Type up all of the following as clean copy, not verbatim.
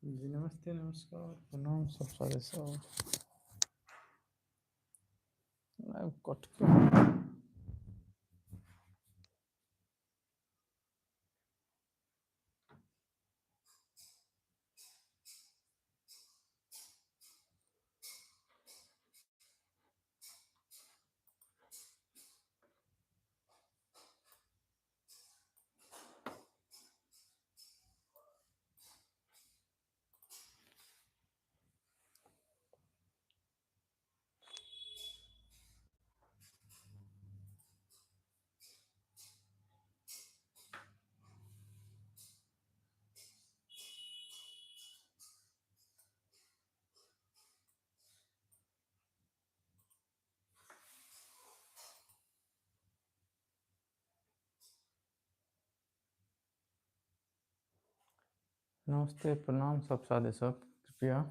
जी नमस्ते, नमस्कार, प्रणाम सब सारे सब। लाइव कट क्यों? नमस्ते, प्रणाम सब सारे सब। कृपया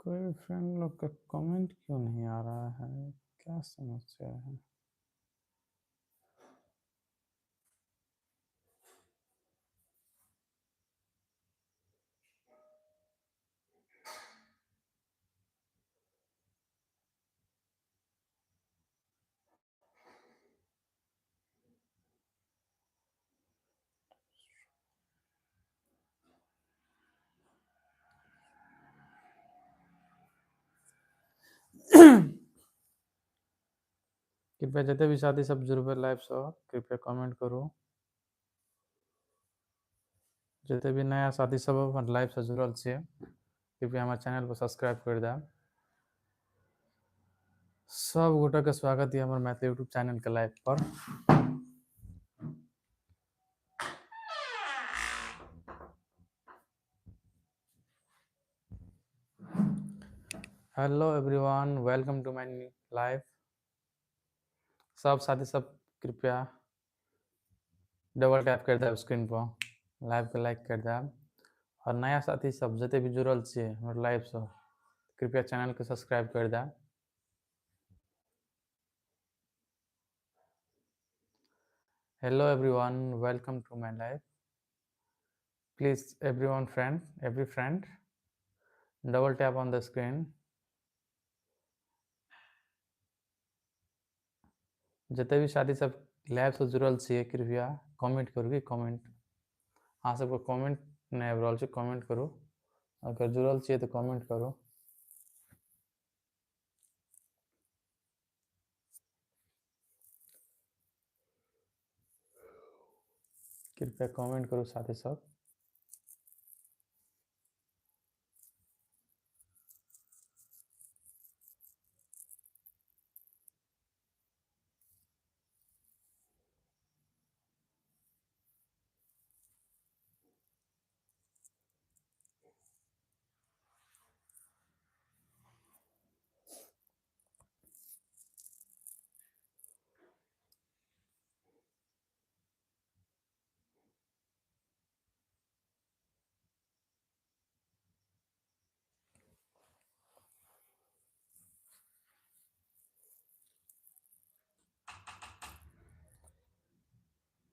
कोई फ्रेंड लोग का कमेंट क्यों नहीं आ रहा है? क्या समस्या है? कृपया जिते भी साथी सब जुड़बे लाइव सो कृपया कमेंट करो। जिते भी नया साथी सब हमर लाइव से जुड़ल छे कृपया हमारे चैनल को सब्सक्राइब कर दे। सब गोटा के स्वागत है हमारे मैथिली यूट्यूब चैनल के लाइव पर। Hello everyone, welcome to my live. सब साथी सब कृपया डबल टैप कर दे स्क्रीन पर, लाइव के लाइक कर दे। और नया साथी सब जिते भी जुड़ल छे हमर लाइव से कृपया चैनल के सब्सक्राइब कर दे। Hello everyone, welcome to my live. Please every friend double tap on the screen। जिते भी साथी सब लाइव से जुड़ल छे कृपया कमेंट करू कि कमेंट अहाँ सबके कमेंट नहीं आबि रहल छै, कमेंट करू। अगर जुड़ल छिए तो कमेंट करू। कृपया कमेंट करू साथी सब।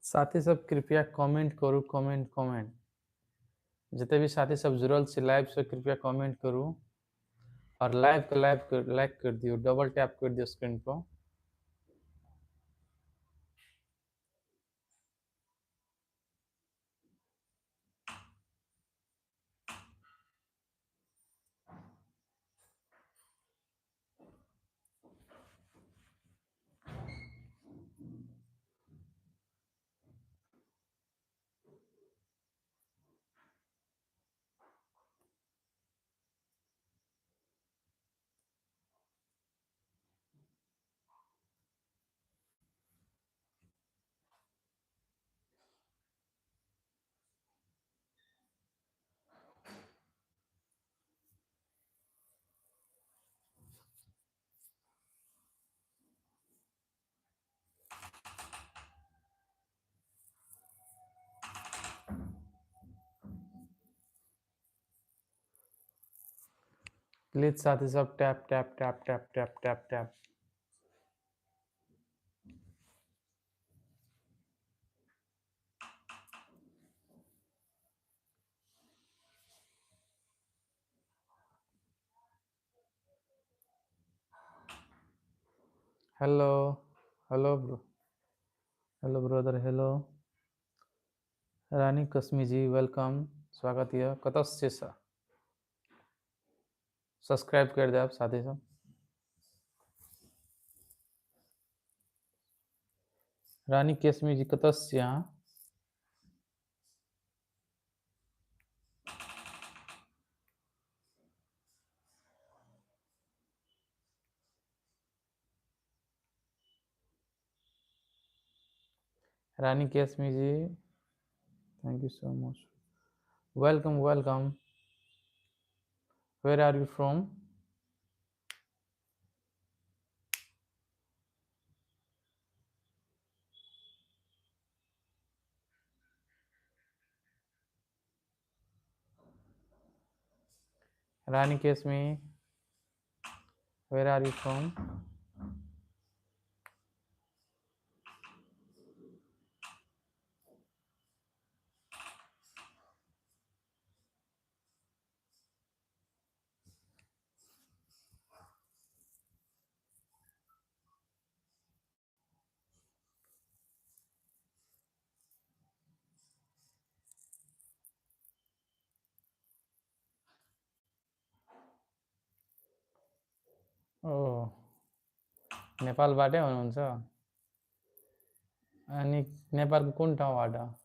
साथी सब कृपया कमेंट करू, कमेंट। जिते भी साथी सब जुड़ल छे लाइव से कृपया कमेंट करू और लाइव के लाइक कर दियो, डबल टैप कर दियो स्क्रीन पर। प्लीज साथी सब tap tap tap tap tap tap tap. Hello hello bro, hello brother, hello Rani Kashmi ji, welcome, स्वागत है। कत से सब्सक्राइब कर दे साथी सब। रानी कश्मी जी कत से अहाँ? Rani Kashmi ji, thank you so much, welcome welcome. Where are you from? Rani Kashmi, Where are you from? Oh, नेपालबाटै हुनुहुन्छ? अनि नेपालको कुन ठाउँबाट?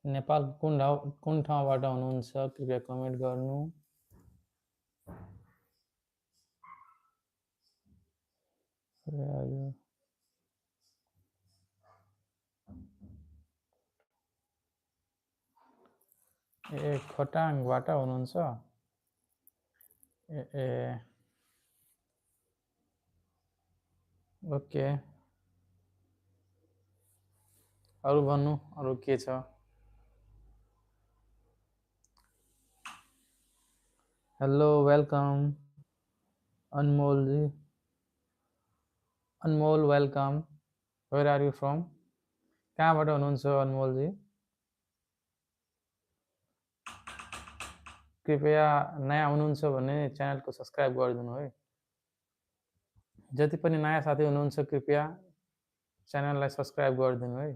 नेपालको कुन ठाउँबाट हुनुहुन्छ? कृपया कमेन्ट गर्नु। Where are you? ए खोटाङबाट हुनुहुन्छ? ए ओके। अरू भन्नु, अरू के छ? Hello, welcome Anmol ji. Anmol welcome. Where are you from? कहाँबाट हुनुहुन्छ अनमोल जी? कृपया नयाँ हुनुहुन्छ भने च्यानलको सब्सक्राइब गरिदिनु है। जति पनि नयाँ साथी हुनुहुन्छ कृपया च्यानललाई सब्सक्राइब गरिदिनु है।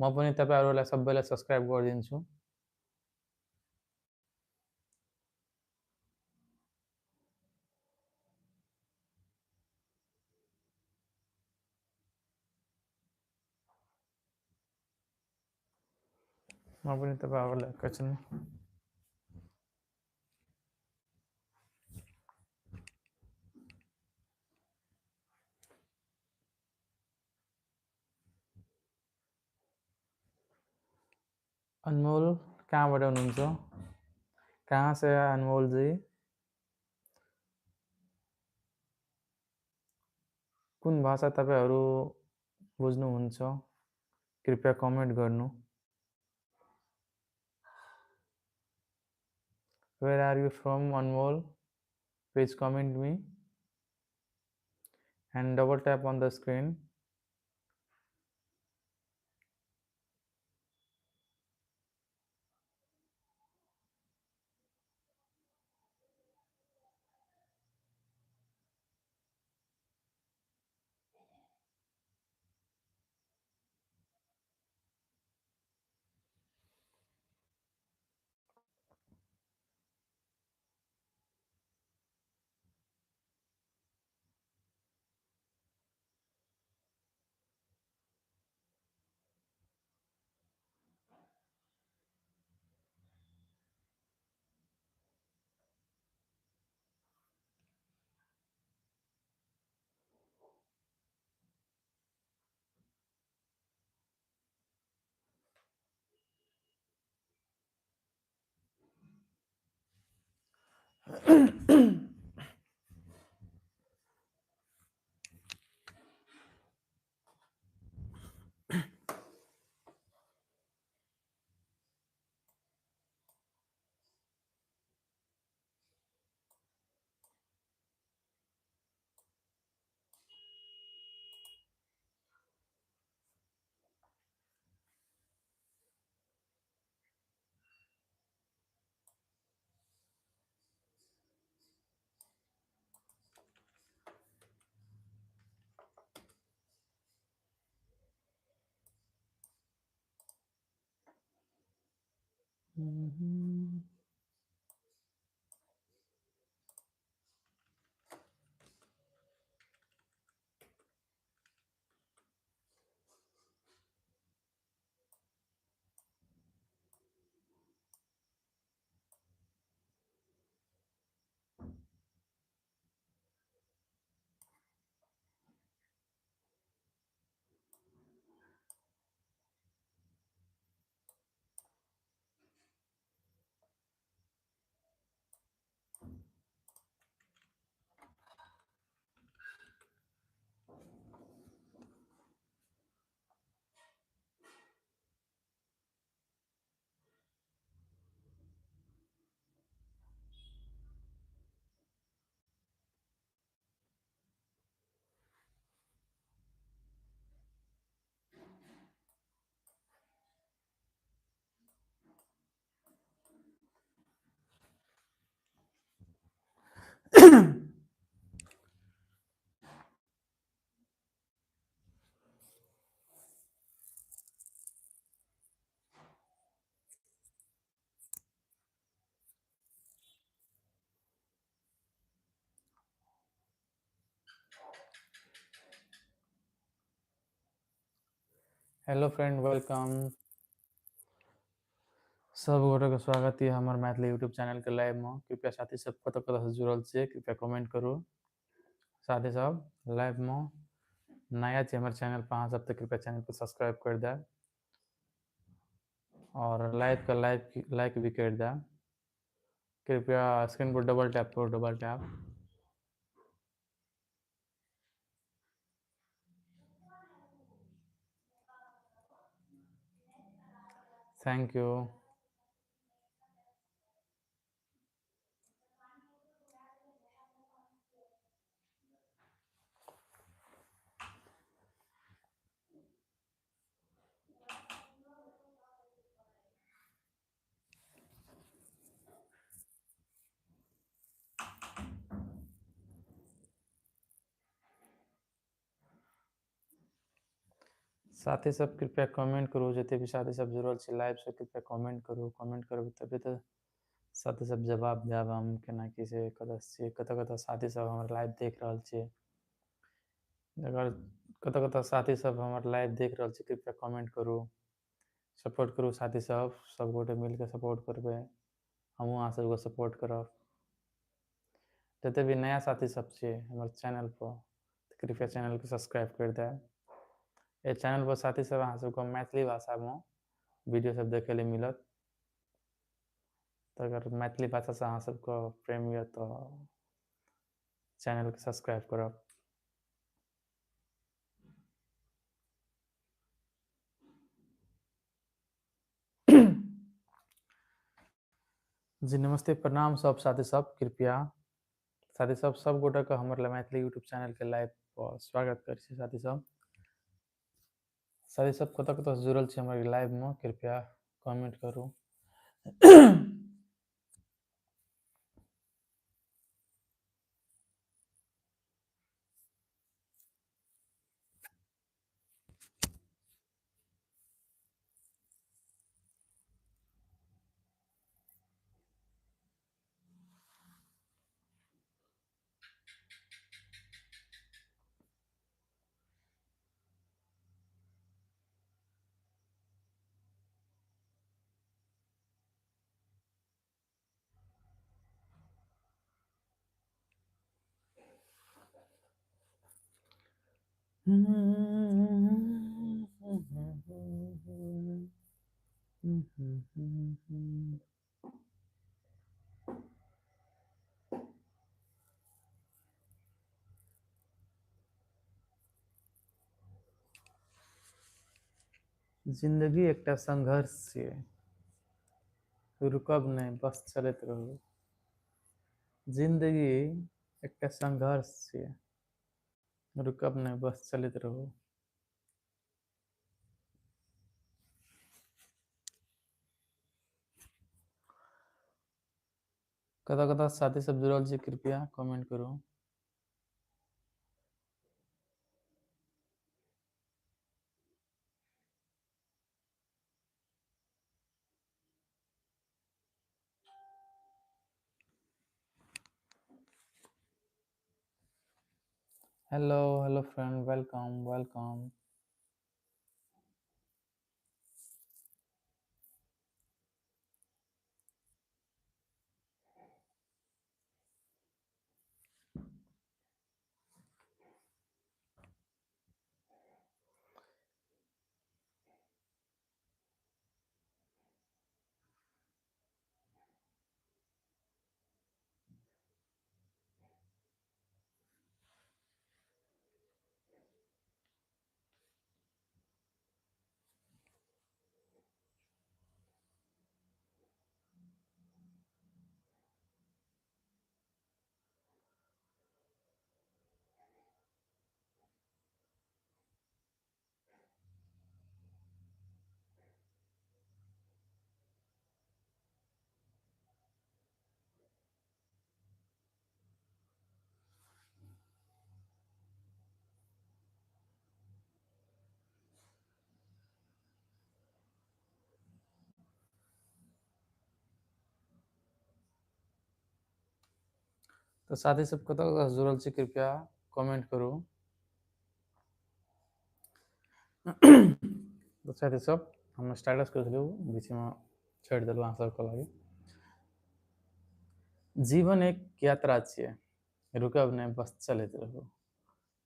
म पनि तपाईहरुलाई सबैलाई सब्सक्राइब गरिदिन्छु। म पनि तपाईहरुलाई एकैछिन अनमोल कहाँबाट हुनुहुन्छ? कहाँ से है अनमोल जी? कुन भाषा तपाईहरु बुझ्नुहुन्छ? कृपया कमेन्ट गर्नु। Where are you from Anmol? Please comment me and double tap on the screen. Hello friend, welcome. सब गोटे के स्वागत है हमारे मैथिली यूट्यूब चैनल के लाइव में। कृपया साथी सब कतऽ कतऽ से जुड़ल छे कृपया कमेंट करू। साथी सब लाइव में नया छे हमारे चैनल पर, अहाँ सब तो कृपया चैनल को सब्सक्राइब कर दे और लाइव का लाइक भी कर दे। कृपया स्क्रीन पर डबल टैप करो, डबल टैप। Thank you. साथी सब कृपया कमेंट करू, जते भी साथी सब जुड़ल छे लाइव से कृपया कमेंट करू। कमेंट करबे तबे तो साथी सब जवाब देब हम केना की से कतऽ कतऽ साथी सब हमर लाइव देख रहल छे। अगर कतऽ कतऽ साथी सब हमर लाइव देख रहल छे कृपया कमेंट करू, सपोर्ट करू। साथी सब सब गोटे मिलके सपोर्ट करबे, हमहूँ अहाँ सबके सपोर्ट करब। जते भी नया साथी सब छे हमर चैनल पर कृपया चैनल को सब्सक्राइब कर दे। ये चैनल पर साथी सब अहाँ सबके मैथिली भाषा में वीडियो सब देखे ले मिलत। तो अगर मैथिली भाषा से अहाँ सबके प्रेम ये तो चैनल को सब्सक्राइब करब। जी नमस्ते, प्रणाम सब साथी सब। कृपया साथी सब सब गोटे के हमर मैथिली यूट्यूब चैनल के लाइव पर स्वागत करे छी। साथी सब कतऽ कतऽ से जुड़ल छे हमर लाइव में कृपया कमेंट करू। जिंदगी एकटा संघर्ष छे, रुकब नहीं बस चलत रहू। जिंदगी एकटा संघर्ष छे, रुकब नहीं बस चलत रहू। कतऽ कतऽ साथी सब जुड़ल छे कृपया कमेंट करू। hello friend, welcome. तो साथी सब कतऽ जुड़ल छी कृपया कमेंट करू। तो साथी सब हम स्टार्टस कर दिलौ, बीच में छोड़ दिलौ अहाँ सबके लागि। जीवन एक यात्रा छियै, रुकब नहीं बस चलैत रहू।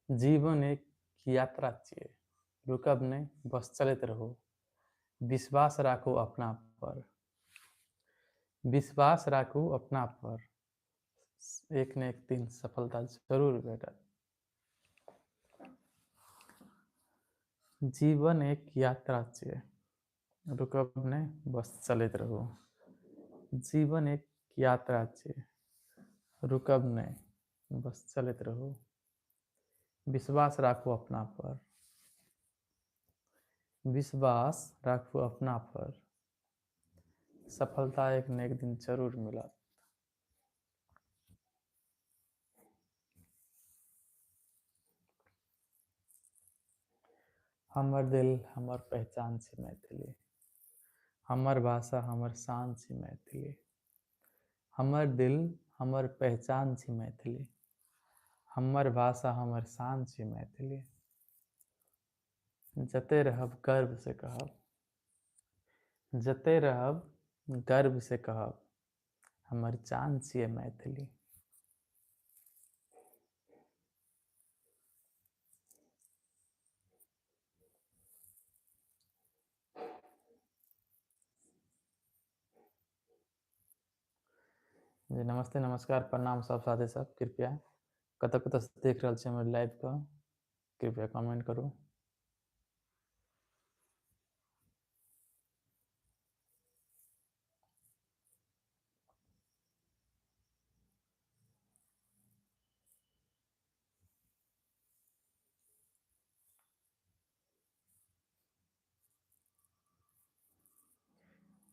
जीवन एक यात्रा छियै, रुकब नहीं बस चलैत रहू। विश्वास राखू अपना पर, विश्वास राखू अपना पर, एक न एक दिन सफलता जरूर भेटत। जीवन एक यात्रा छियै, रुकब नहीं बस चलैत रहू। जीवन एक यात्रा छियै, रुकब नहीं बस चलैत रहू। विश्वास राखू अपना पर, विश्वास राखू अपना पर, सफलता एक न एक दिन जरूर मिलत। हमर दिल हमर पहचान छै मैथिली, हमर भाषा हमर शान छै मैथिली। हमर दिल हमर पहचान छै मैथिली, हमर भाषा हमर शान छै मैथिली। जते रहब गर्व से कहब, जते रहब गर्व से कहब, हमर जान छियै मैथिली। जी नमस्ते नमस्कार प्रणाम सब साथी सब, कृपया कतऽ कतऽ से देख रहल छी हमर लाइव को कृपया कमेंट करू।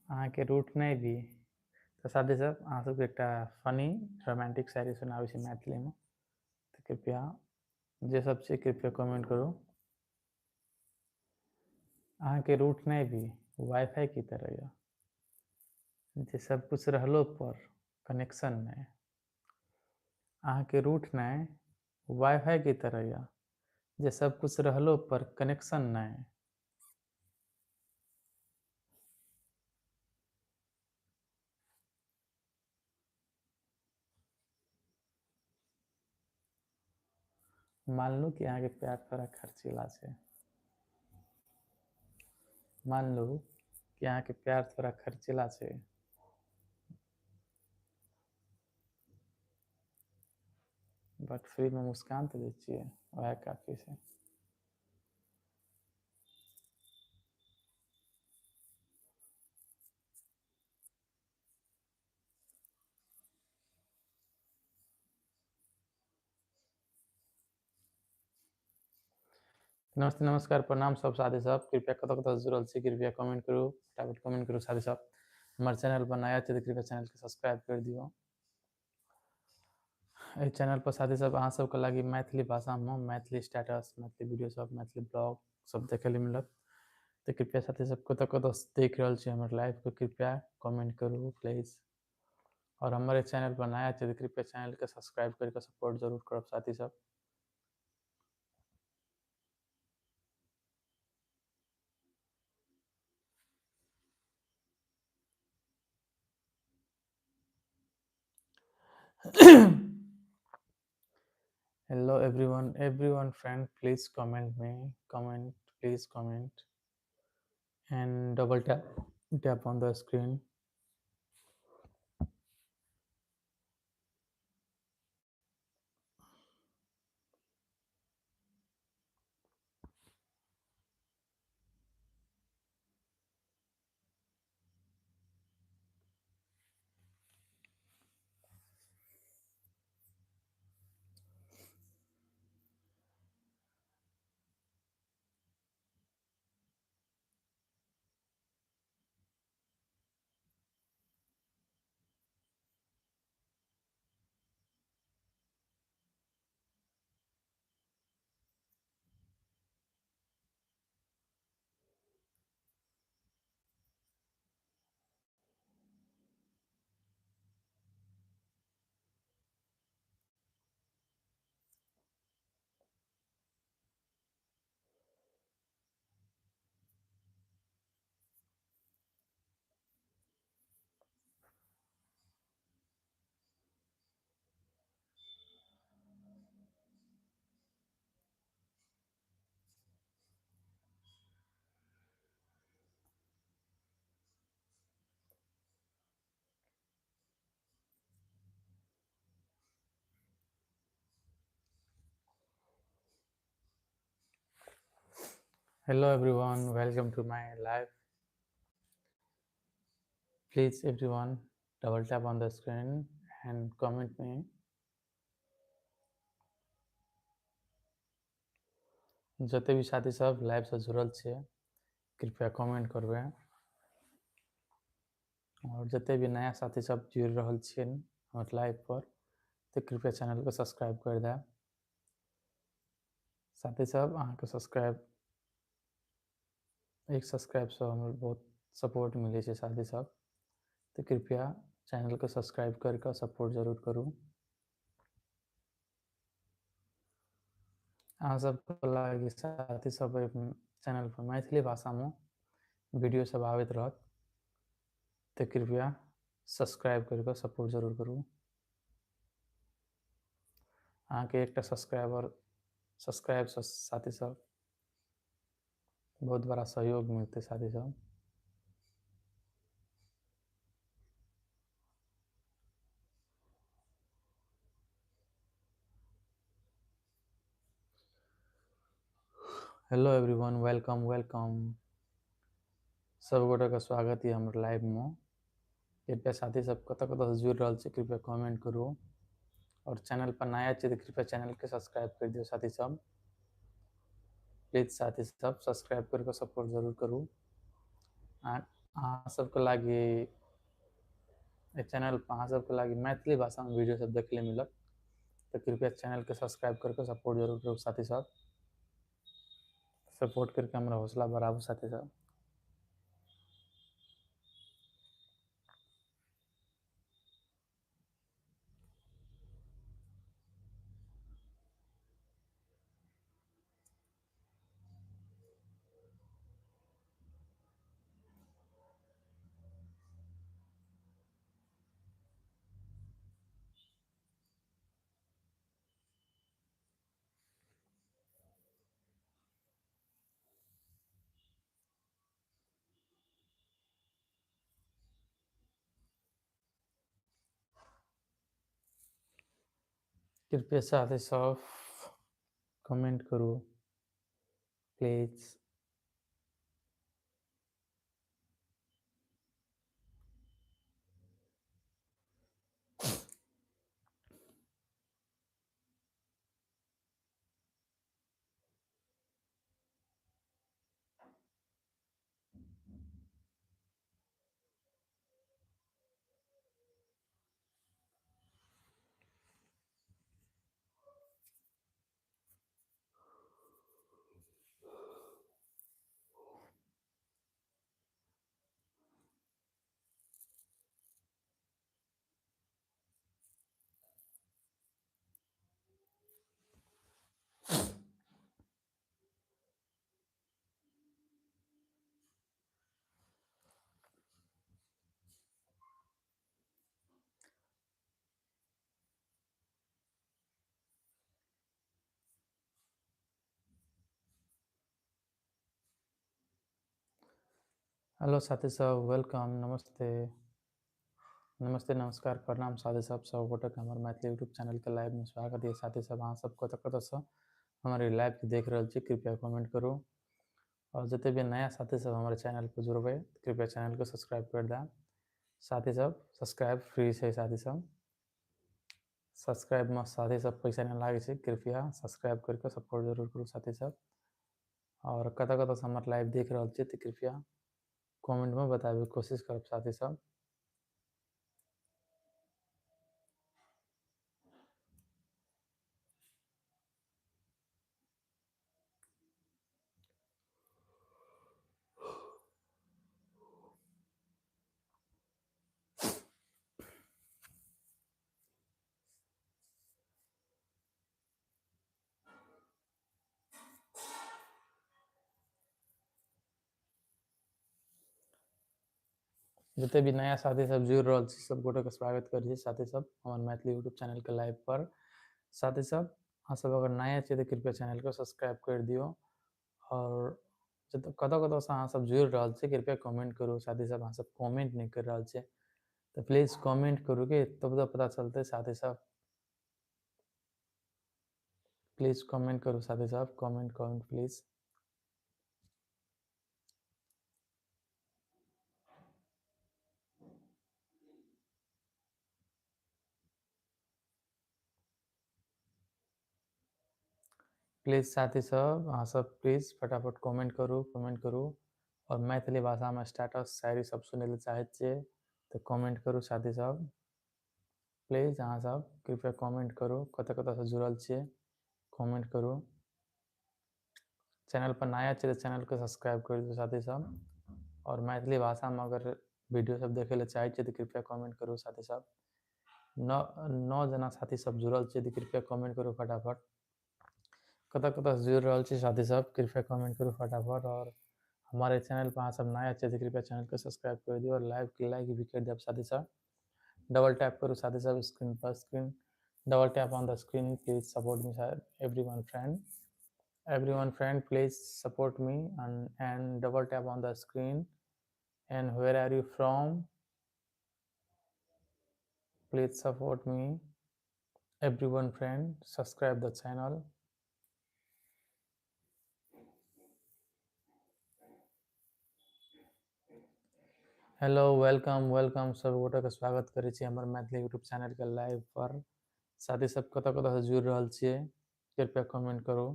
अहाँ के रूट नहीं भी तो साथी सब अहाँ सबके एकटा फनी रोमांटिक शायरी सुनाबै छी मैथिली में, तो कृपया जे सब छै कृपया कमेंट करू। अहाँ के रूट नहीं भी वाईफाई की तरह यऽ, जे सब कुछ रहलो पर कनेक्शन नहीं। अहाँ के रूट नहीं वाईफाई की तरह यऽ, जे सब कुछ रहलो पर कनेक्शन नहीं। मान लो कि अहाँ के प्यार थोड़ा खर्चीला छै, मान लो कि अहाँ के प्यार थोड़ा खर्चीला छै, बट फ्री में मुस्कान तो दै छियै, वह काफी छै। नमस्ते नमस्कार प्रणाम सब साथी सब, कृपया कतऽ कतऽ जुड़ल छी कृपया कमेंट करू, फटाफट कमेंट करू साथी सब। हमारे चैनल पर नया छै तो कृपया चैनल के सब्सक्राइब कर दियो। एहि चैनल पर साथी सब अहाँ सबके लागि मैथिली भाषा में मैथिली स्टेटस, मैथिली वीडियो सब, मैथिली ब्लॉग सब देखे लिए मिलत। तो कृपया साथी सब कतऽ कतऽ देख रहल छी हमर लाइव को कृपया कमेंट करू प्लीज। और हमारे चैनल पर नया छै तो कृपया चैनल के सब्सक्राइब करके सपोर्ट जरूर करब साथी सब। Hello everyone friend, please comment me, comment, please comment and double tap on the screen. Hello everyone, welcome to my live. Please everyone double tap on the screen and comment me. जते भी साथी सब live से जुड़ल छे कृपया comment करबे और जते भी नया साथी सब जुड़ रहल छे हमर लाइव पर तो कृपया चैनल को सब्सक्राइब कर दे। साथी सब अहाँ के सब्सक्राइब एक सब्सक्राइब से हमर बहुत सपोर्ट मिले छे साथी सब, तो कृपया चैनल को सब्सक्राइब करके सपोर्ट जरूर करू। अहाँ सबके लागि साथी सब चैनल पर मैथिली भाषा में वीडियो सब आबैत रहत, तो कृपया सब्सक्राइब करके सपोर्ट जरूर करू। अहाँ के एक सब्सक्राइब से साथी सब बहुत बड़ा सहयोग मिलते साथी सब। हेलो एवरीवन, वेलकम सब गोटे का स्वागत है हमारे लाइव में। कृपया साथी सब कत से जुड़ रहा है कृपया कमेंट करू और चैनल पर नया चाहिए तो कृपया चैनल के सब्सक्राइब कर दियो साथी सब। प्लीज साथी सब सब्सक्राइब करके सपोर्ट जरूर करू। अहाँ सबके लागि चैनल पर अहाँ सबके लागि मैथिली भाषा में वीडियो सब देखे मिलत, तो कृपया चैनल के सब्सक्राइब करके सपोर्ट जरूर करू साथी सब। सपोर्ट करके हमारा हौसला बढ़ाबू साथी सब। कृपया साथी सब कमेंट करू प्लीज। हेलो साथी सब, वेलकम, नमस्ते, नमस्ते, नमस्कार, प्रणाम साथी सब गोटे के हमारे मैथिली यूट्यूब चैनल के लाइव में स्वागत है साथी सब। अहाँ सब कतऽ से हमारे लाइव के देख रहे छी कृपया कमेंट करू और जिते भी नया साथी सब हमारे चैनल पर जुड़बै कृपया चैनल को सब्सक्राइब कर दें साथी सब। सब्सक्राइब फ्री है साथी सब, सब्सक्राइब में साथी सब पैसा नहीं लागे छै, कृपया सब्सक्राइब करके सपोर्ट जरूर करू साथी सब। और कतऽ कतऽ से हमारे लाइव देख रहे छी तो कृपया कमेंट में बताबे कोशिश करब साथी सब। जिते भी नया साथी सब जुड़ रहा छी सब गोटे के स्वागत करी साथी सब हमारे मैथिली यूट्यूब चैनल के लाइव पर। साथी सब अहाँ सब अगर नया छी तो कृपया चैनल को सब्सक्राइब कर दियो और कतऽ कतऽ से अहाँ सब जुड़ रहा छी कृपया कमेंट करू साथी सब। अहाँ सब कमेंट नहीं कर रहा छी तो प्लीज कमेंट करू के तब तो पता चलते साथी सब। प्लीज कमेंट करू साथी सब, कमेंट कमेंट प्लीज। प्लीज साथी सब अहाँ सब प्लीज फटाफट कमेंट करू और मैथिली भाषा में स्टेटस शायरी सब सुने ले चाहे छे तो कमेंट करू साथी सब। प्लीज अहाँ सब कृपया कमेंट करू कतऽ कतऽ से जुड़ल छिए, कमेंट करू। चैनल पर नया छे तो चैनल को सब्सक्राइब कर दियो साथी सब और मैथिली भाषा में अगर वीडियो सब देखे ले चाहे छे तो कृपया कमेंट करू साथी सब। नौ जना साथी सब जुड़ल छे तो कृपया कमेंट करू फटाफट। कतऽ कतऽ से जुड़ रहा छे साथी सब कृपया कमेंट करू फटाफट। और हमारे चैनल पर अहाँ सब नया छे तो कृपया चैनल को सब्सक्राइब कर दियो और लाइव के लाइक भी कर दियो साथी सब। डबल टैप करो साथी सब स्क्रीन पर, screen double tap on the screen, please support me sir. Everyone friend please support me and double tap on the screen. And where are you from, please support me. Everyone friend subscribe the channel. Hello welcome welcome सब गोटे के स्वागत करे छी हमर Maithili YouTube channel के live पर। साथी सब कतऽ कतऽ से जुड़ रहल छिए कृपया कमेंट करू।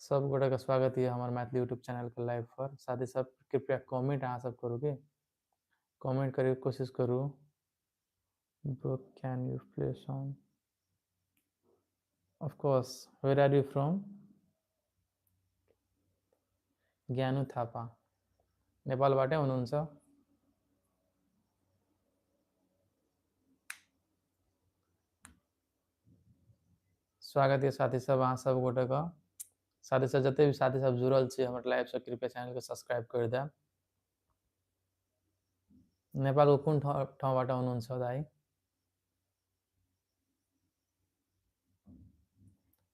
सब गोटे के स्वागत है हमारे मैथिली यूट्यूब चैनल के लाइव पर। साथी सब कृपया कमेंट अहाँ सब करू के कमेंट करे कोशिश करू। Bro, can you play song? Of course. Where are you from? ज्ञानु थापा, नेपालबाटै हुनुहुन्छ? स्वागत है साथी सब अहाँ सब गोटे का। साथी सब जते भी साथी सब जुड़ल छी हमर लाइव से कृपया चैनल के सब्सक्राइब कर देब। नेपालको कुन ठाउँबाट हुनुहुन्छ दाइ?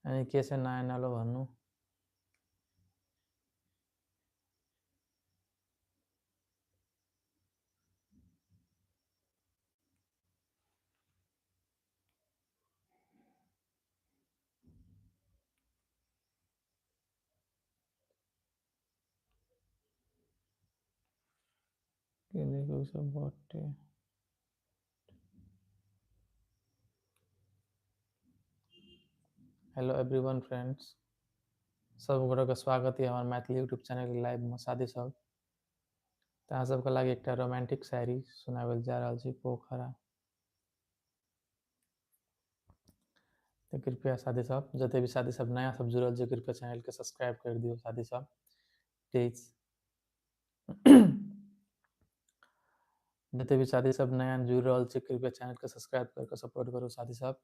अनि के छ नयाँ नलो भन्नु? के देखो सब बटे। हेलो एवरीवन फ्रेंड्स, सब गोटे का स्वागत है हमारे मैथिली यूट्यूब चैनल के लाइव में। साथी सब तो अहाँ सबके लागि एकटा रोमांटिक शायरी सुनावल जा रहल छी, पोखरा। तो कृपया साथी सब जते भी साथी सब नया सब जुड़ल छै कृपया चैनल के सब्सक्राइब कर दियो साथी सब प्लीज। जते भी साथी सब नया जुड़ रहा छै कृपया चैनल के सब्सक्राइब करके सपोर्ट करू साथी सब।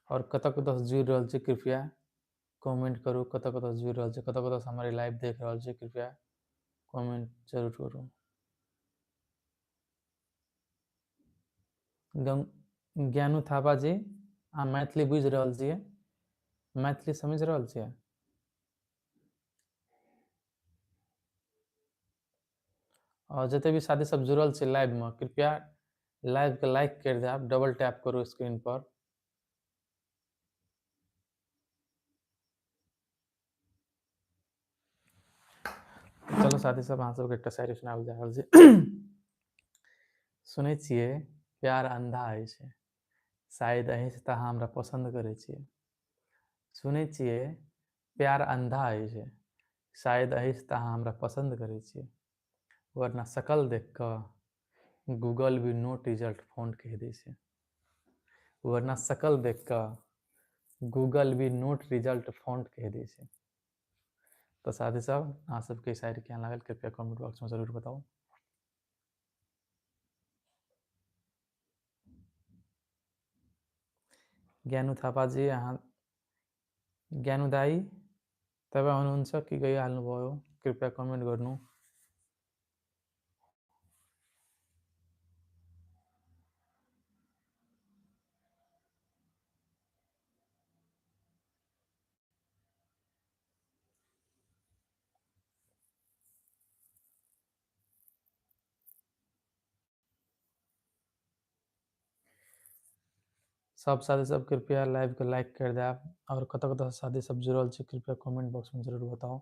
और कतऽ कतऽ से जुड़ रहा छै कृपया कमेंट करू। कतऽ कतऽ से जुड़ रहा छै, कतऽ कतऽ से हमारे लाइव देख रहा छै कृपया कमेंट जरूर करू। ज्ञानु थापा जी, अहाँ मैथिली बुझि रहल छियै? मैथिली समझ रहल छियै? और जते भी साथी सब जुड़ल छै लाइव में कृपया लाइव के लाइक कर दे, आप डबल टैप करो स्क्रीन पर। चलो साथी सब अहाँ सबके एकटा शायरी सुनाबल जा रहल छै। सुनै छियै प्यार अंधा होइ छै, शायद अहीं से तऽ हमरा पसंद करै छियै। सुनै छियै प्यार अंधा होइ छै, शायद अहीं से तऽ हमरा पसंद करै छियै। वरना शकल देख कऽ गूगल भी नोट रिजल्ट फाउंड कह दै छै। वरना शकल देख कऽ गूगल भी नोट रिजल्ट फाउंड कह दै छै। तो साथी सब अहाँ सबके शायरी केहन लागल कृपया कमेंट बॉक्स में जरूर बताओ। ज्ञानु थापा जी अहाँ ज्ञानु दाई तपाईँ हुनुहुन्छ कि गइहाल्नुभयो कृपया कमेन्ट गर्नु। सब साथी सब कृपया लाइव को लाइक कर दे आप, और कतऽ कतऽ साथी सब जुड़ल छै कृपया कमेंट बॉक्स में जरूर बताओ।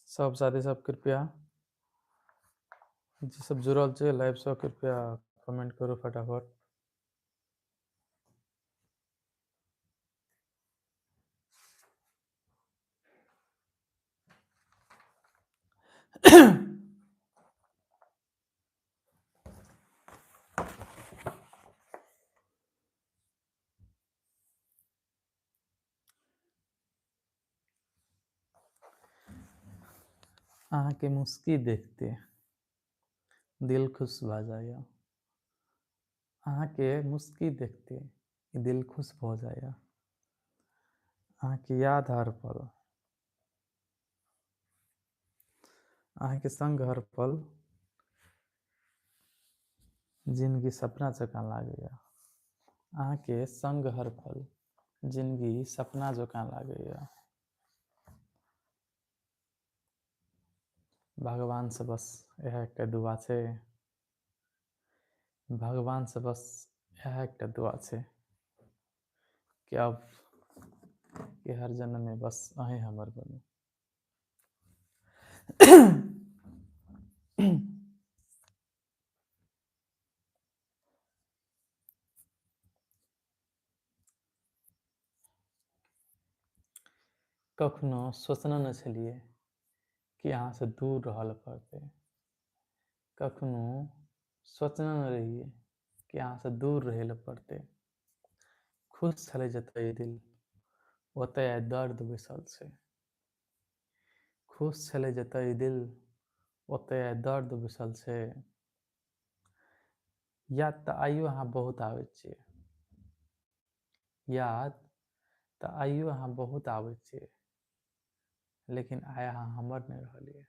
सब साथी सब कृपया जे सब जुड़ल छै लाइव से कृपया कमेंट करो फटाफट। अहाँ के मुस्की देखते दिल खुश भ जाइए। अहाँ के मुस्की देखते दिल खुश भ जाइए। अहाँ के याद हर पल, अहाँ के संग हर पल जिंदगी सपना जकाँ लागैए। अहाँ के संग हर पल जिंदगी सपना जकाँ लागैए। भगवान से बस यह एकटा दुआ छै, भगवान से बस यह एकटा दुआ छै कि अब के हर जन्म में बस अहीं हमर बनू। कखनो सोचने न छलिए कि अहाँ से दूर रहल पड़तै। कखनो सोचने न रहिए कि अहाँ से दूर रहे ल पड़तै। खुश छलै जतै दिल ओतय दर्द बैसल छै। खुश छलै जतै दिल ओतय दर्द बैसल छै। याद तऽ आइयो अहाँ बहुत आबैत छियै, याद तऽ आइयो अहाँ बहुत आबैत छियै, लेकिन आइ अहाँ हमर नहीं रहलिए।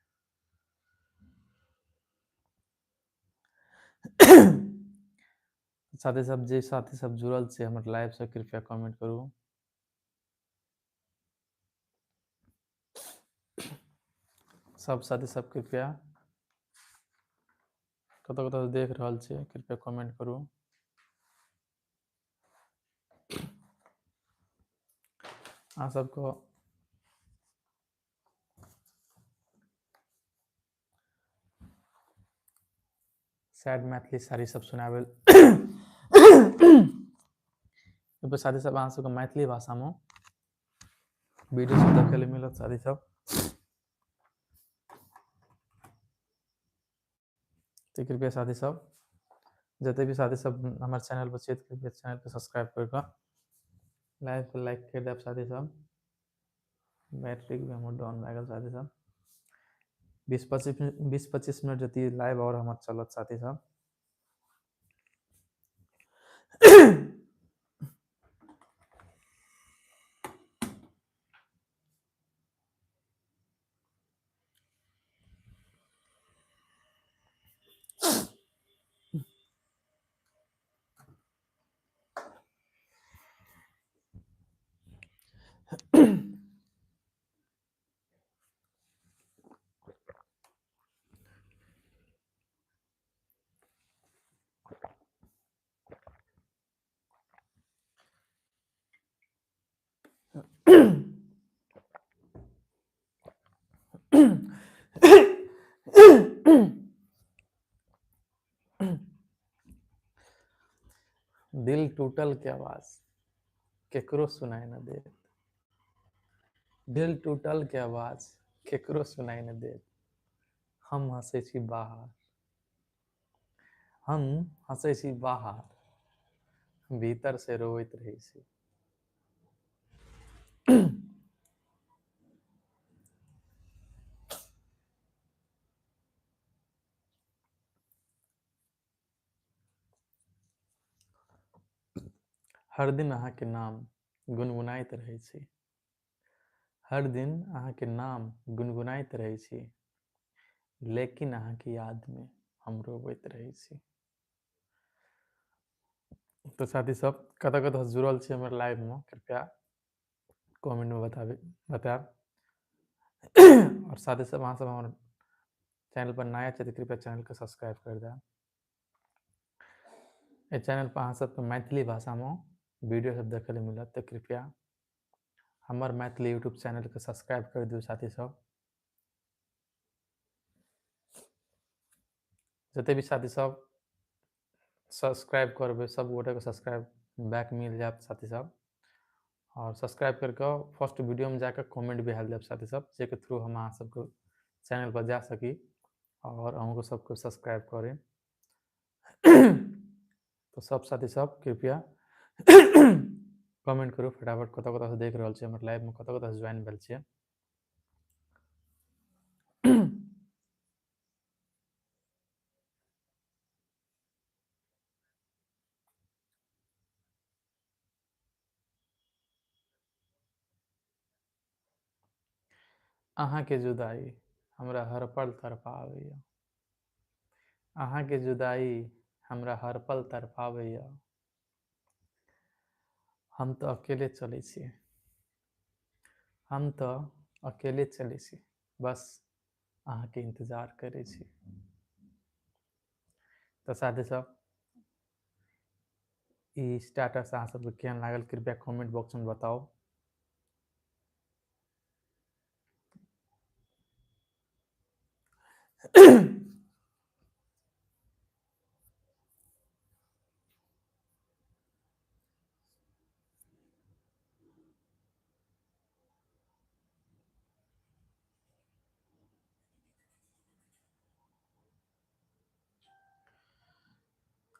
साथी सब जे साथी सब जुड़ल छै हमर लाइव से कृपया कमेंट करू। सब साथी सब कृपया कतऽ कतऽ देख रहल छियै कृपया कमेंट करू। अहाँ सबको सैड मैथिली शायरी सब सुनाबे साथी सब अहाँ सबके मैथिली भाषा में वीडियो सब देखे ले मिलत साथी सब। तो कृपया साथी सब जते भी साथी सब हमारे चैनल पर छियै कृपया चैनल के सब्सक्राइब करके लाइव को लाइक कर देब साथी सब। बैटरी भी हमर डाउन भए गेल साथी सब। 20-25 मिनट जति लाइव और हमर चलत साथी सब। दिल टूटल के आवाज केकरो सुनाई न दे, दिल टूटल के आवाज केकरो सुनाई न दे। हम हंसै छी बाहर, हम हंसै छी बाहर, भीतर से रोइत रही छी। हर दिन अहाँके नाम गुनगुनाइत रहै छी, हर दिन अहाँके नाम गुनगुनाइत रहै छी, लेकिन अहाँके याद में हम रोबैत रहै छी। तो साथी सब कतऽ कतऽ से जुड़ल छी हमर लाइव में कृपया कमेंट में बताएब। और साथी सब अहाँ सब हमारे चैनल पर नया छै तो कृपया चैनल के सब्सक्राइब कर दें। इस चैनल पर अहाँ सबके मैथिली भाषा में वीडियो सब देखे ले मिलत तो कृपया हमर मैथिली यूट्यूब चैनल के सब्सक्राइब कर दियो साथी सब। जते भी साथी सब सब्सक्राइब करबे सब गोटे के सब्सक्राइब बैक मिल जाए साथी सब। और सब्सक्राइब करके फर्स्ट वीडियो में जाकर कमेंट भी हेल देव साथी सब, जेके थ्रू हम अहाँ सबके चैनल पर जा सकी और अहूँ सबको सब्सक्राइब करें। तो सब साथी सब कृपया कमेंट करू फटाफट कत कत से देख रहा छे हमर लाइव में, कत कत से ज्वाइन भेल छे। अहाँ के जुदाई हमरा हर पल तड़पावैया, अहाँ के जुदाई हमरा हर पल तड़पावैया। हम तो अकेले चले छी, हम तो अकेले चले छी, बस अहाँ के इंतजार करे छी। तो साथी सब ई स्टेटस अहाँ सबके केहन लागल कृपया कमेंट बॉक्स में बताओ।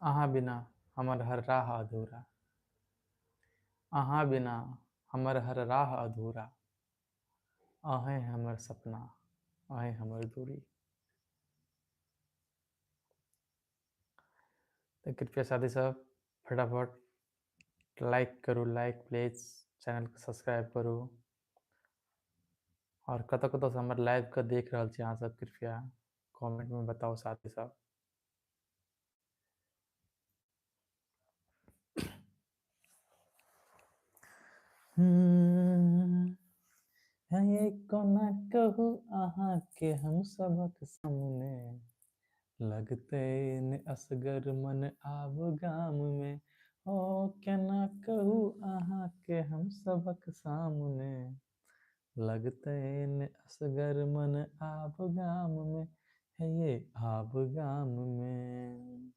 अहाँ बिना हमर हर राह अधूरा, अहाँ बिना हमर हर राह अधूरा, अहें हमर सपना, अहें हमर दूरी। तो कृपया साथी सब फटाफट लाइक करो, लाइक प्लीज, चैनल को सब्सक्राइब करो। और कत कत से हमारे लाइव का देख रहा छे अहाँ सब कृपया कमेंट में बताओ साथी सब। ये कोना कहू अहाँ के हम सबक सामने, लगते ने असगर मन आब गाम में। ओ केना कहू अहाँ के हम सबक सामने, लगते ने असगर मन आब गाम में, है ये आब गाम में।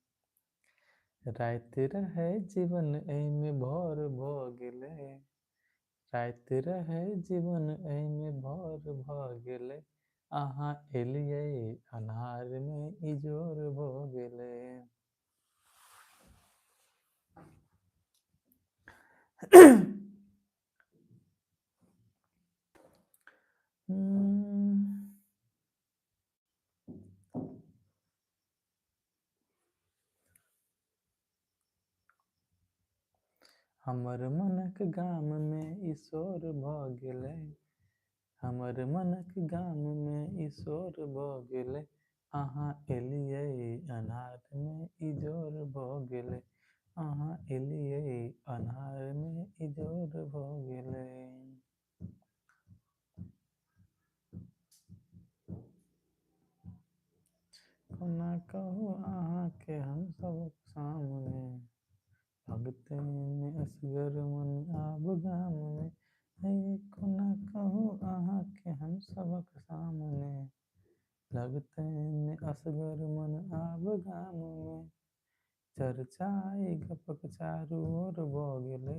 रात रहे जीवन एमे भोर भ गेले, रात रहे जीवन एमे भोर भ गेले, अहाँ एलियै अन्हार में इजोर भ गेले। हमर मनक गाम में ईश्वर भ गेलै, हमर मनक गाम में ईश्वर भ गेलै, अहाँ एलियै अन्हार में इजोर भ गेलै, अहाँ एलियै अन्हार में इजोर भ गेलै। कोना कहू अहाँके हम सबक सामने, भगतै ने असगर मन आब गाम में, हे कोना कहू अहाँके हम सबक सामने, लगतै ने असगर मन आब गाम में। चर्चाई गपक चारू ओर भ गेलै,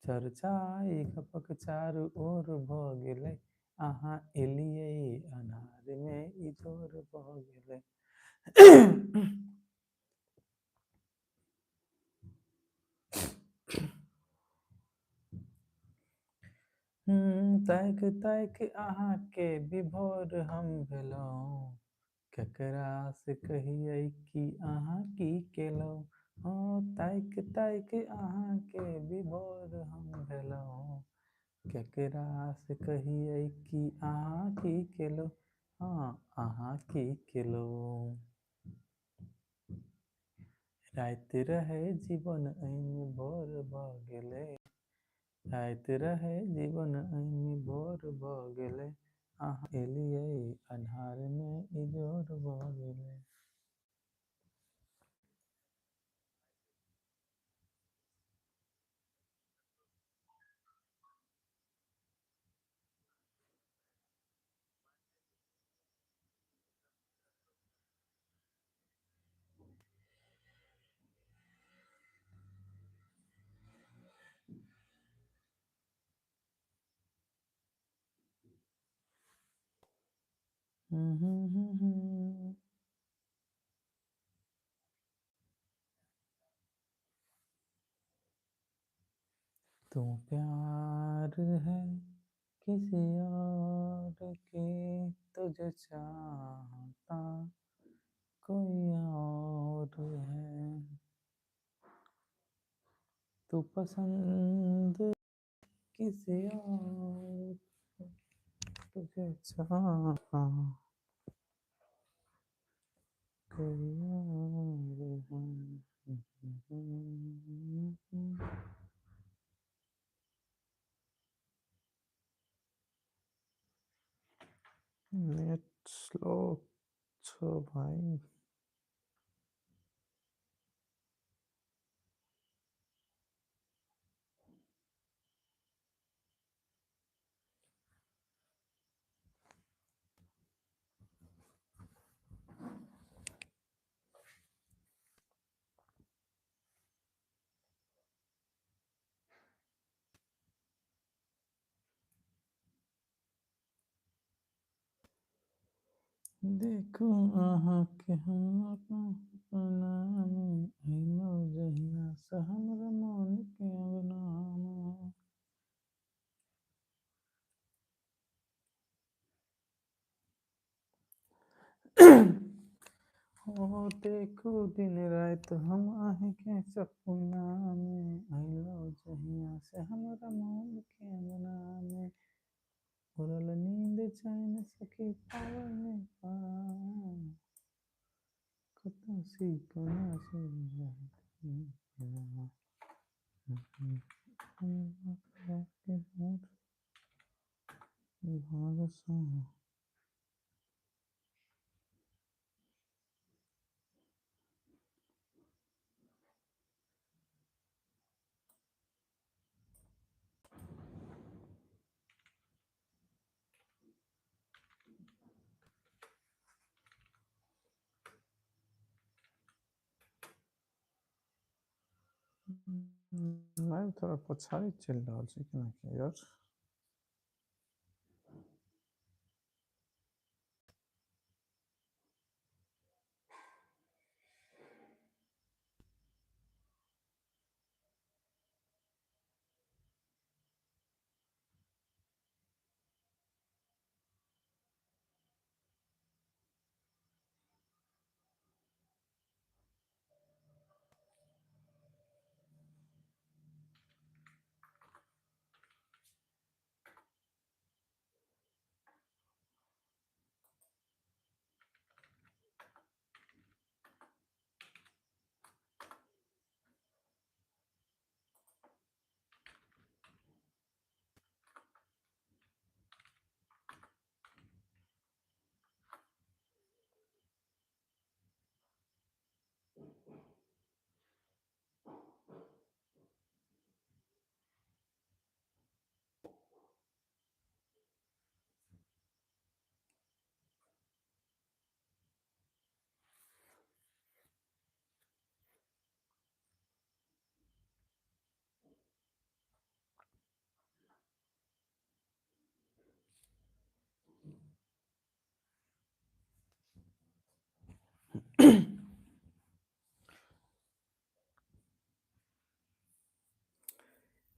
चर्चाई गपक चारू ओर भ गेलै, अहाँ एलियै अन्हार में इजोर भ गेलै। ताकि ताकि अहाँके विभोर हम भेलहुँ, केकरा से कहियै कि अहाँ की केलहुँ। हाँ ताकि ताकि अहाँके विभोर हम भेलहुँ, केकरा से कहियै कि अहाँ की केलहुँ। हाँ अहाँ की केलहुँ। राति रहै जीवन ऐमे भोर भ गेलै, राति रहै जीवन ऐमे भोर भ गेलै, अहाँ एलियै अन्हार में इजोर भ गेलै। तू प्यार है किसी और की, तुझे चाहता कोई और है, तू पसंद किसी और को, तुझे चाहता कोई और है। नेट स्लो छो भाई। देखो अहाँके हम अपना में अइलो जहिया से हमरा मन के अंगना में। ओ देखो दिन रात हम अहाँके सपना में अइलो जहिया से हमरा मन के अंगना में। उड़ल नींद चैन सखी पावन पान, कतौ सी कोना से भाग सा। लाइव थोड़ा पछाड़ी चल रहा है कि ना यार।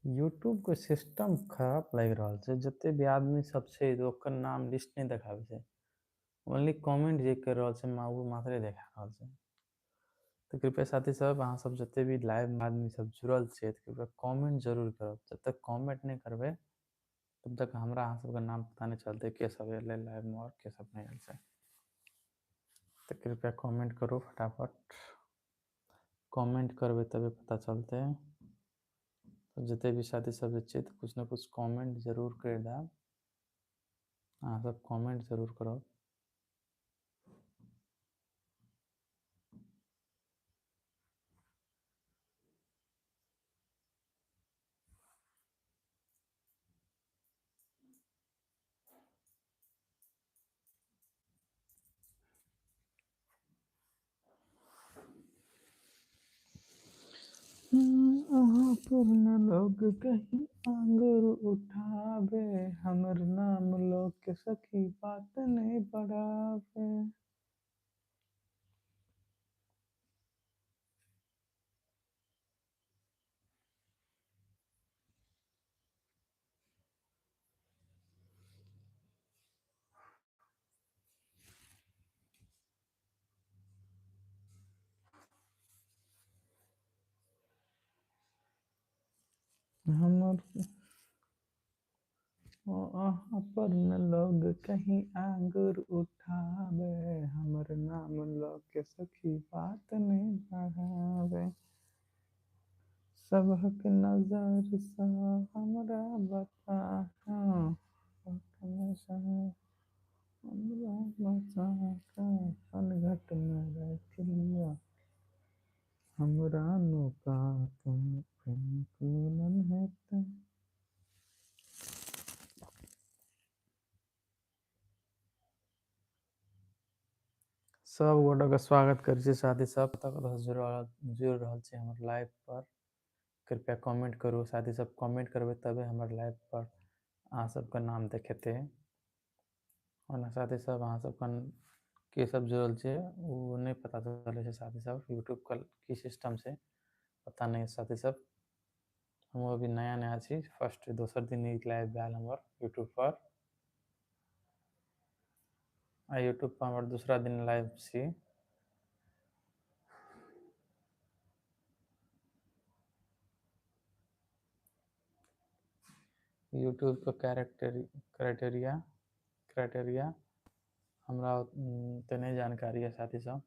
यूट्यूब के सिस्टम खराब लग रहा है, जते भी आदमी सब छै ओकर नाम लिस्ट नहीं देखाबै छै, ओनली कमेंट जे कर रहा है वो मात्रे देखा रहा है। तो कृपया साथी सब अहाँ सब जते भी लाइव आदमी सब जुड़ल छै तो कृपया कमेंट जरूर करब, जब तक कमेंट नहीं करबे तब तक हमरा अहाँ सबके नाम पता नहीं चलते के सब एले लाइव में और के सब नहीं आयल छै। तो कृपया कमेंट करू फटाफट, कमेंट करबे तबे पता चलते। तो जते भी साथी सब छै तो कुछ ना कुछ कमेंट जरूर कर देब, अहाँ सब कमेंट जरूर करब। अहाँ पर न लोग कहीं आंगुर उठावे, हमर नाम लोग के सखी बात नहीं बढ़ावे। हमर अहाँ पर न लोग कहीं आंगुर उठावे, हमर नाम लोग के सखी बात नहीं बढ़ावे। सबक नजर सा हमरा बता, हमरा बता का अनघट में रखलिया, हमरा नु का तुम प्रेम पूनन हेतै। सब गोटा का स्वागत कर साथी सब तक जुड़ रहा है हमारे लाइव पर। कृपया कमेंट करू साथी सब, कमेंट करबे तबे हमारे लाइव पर अहाँ सबका नाम देखेते। और साथी सब अहाँ सबका के सब जुड़ल है वो नहीं पता चले साथी सब, यूट्यूब का की सिस्टम से पता नहीं साथी सब। हम अभी नया नया छी, फर्स्ट दोसर दिन लाइव भेल हमार यूट्यूब पर, आ यूट्यूब पर हमार दूसरा दिन लाइव छी। यूट्यूब पर क्राइटेरिया हमरा तो नहीं जानकारी है साथी सब।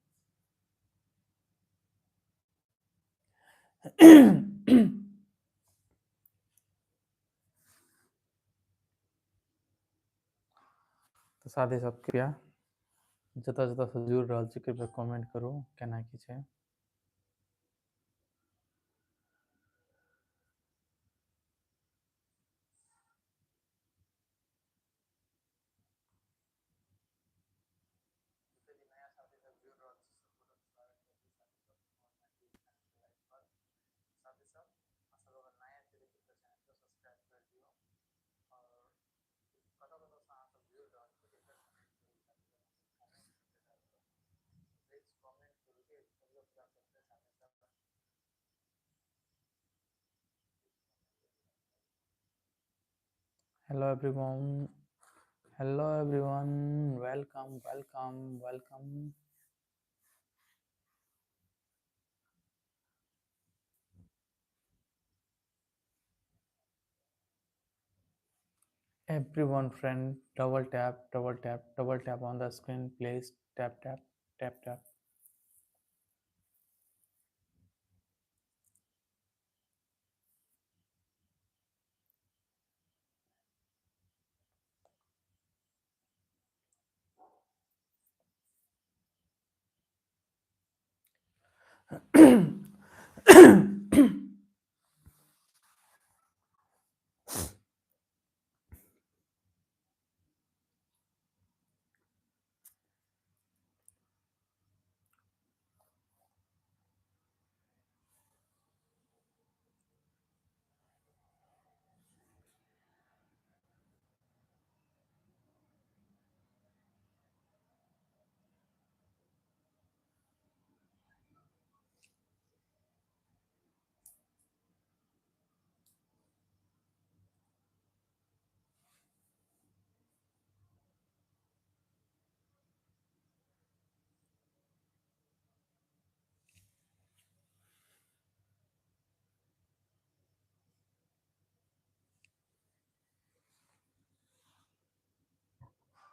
तो साथी सब कृपया जतऽ जतऽ से जुड़ रहा छी कृपया कमेंट करू केना की छै। Hello everyone. Hello everyone. Welcome, welcome, welcome. Everyone friend, double tap on the screen, please. Tap, tap, tap, tap.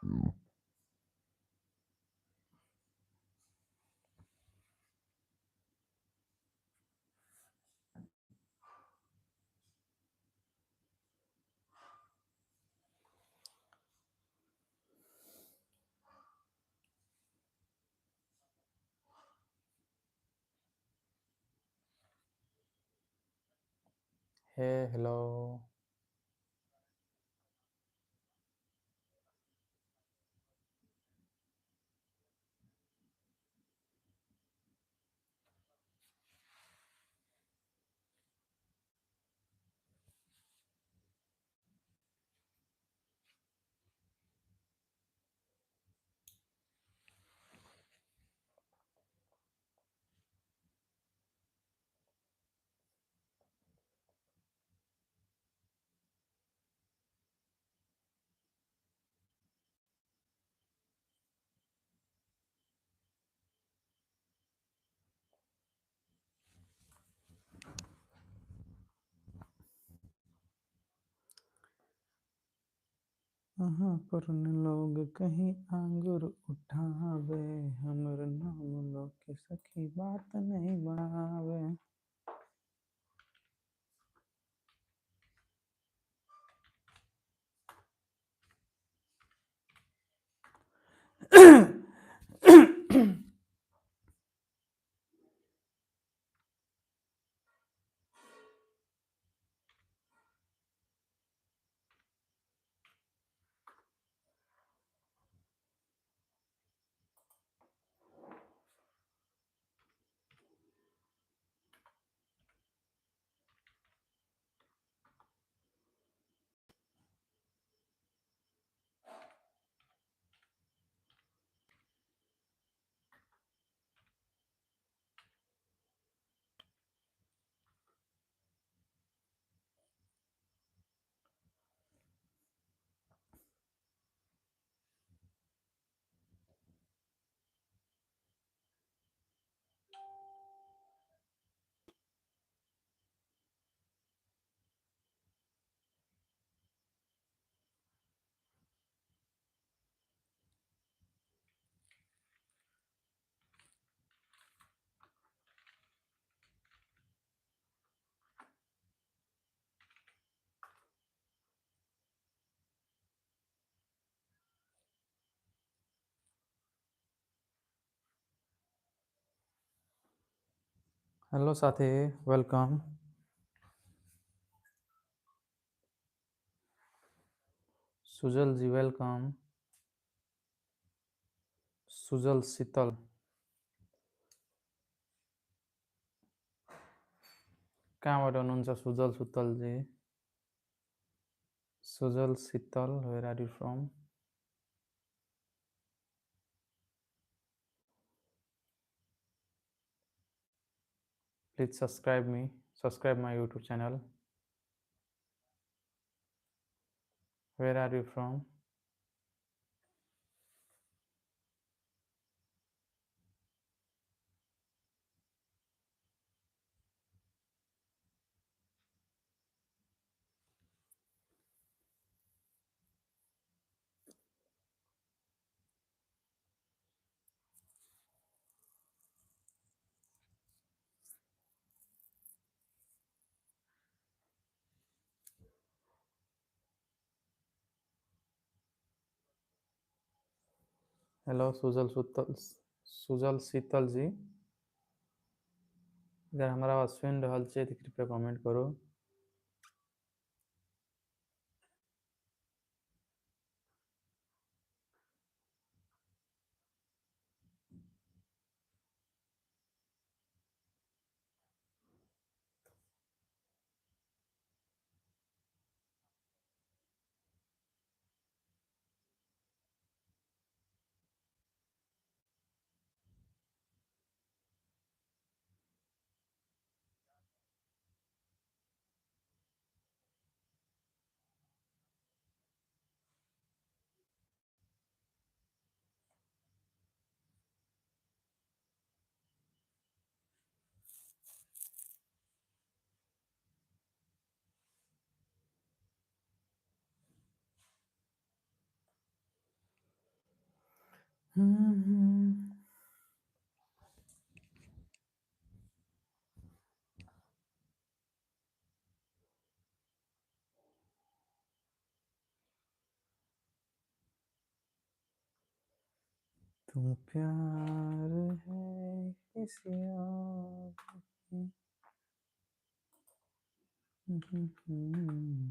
Hey, hello. वहाँ पर न लोग कहीं आंगुर उठावे, हमर नाम लो के सखी बात नहीं बनावे। हेलो साथी, वेलकम। सुजल जी वेलकम। सुजल शीतल, कहाँबाट हुनुहुन्छ Sujal Sutal ji? Sujal Sheetal, where are you from? Please subscribe my YouTube channel. Where are you from? Hello Sujal Sheetal ji, अगर हमारा आवाज सुन रहल छै तो कृपया कमेंट करो। तुम प्यार है किसी और की।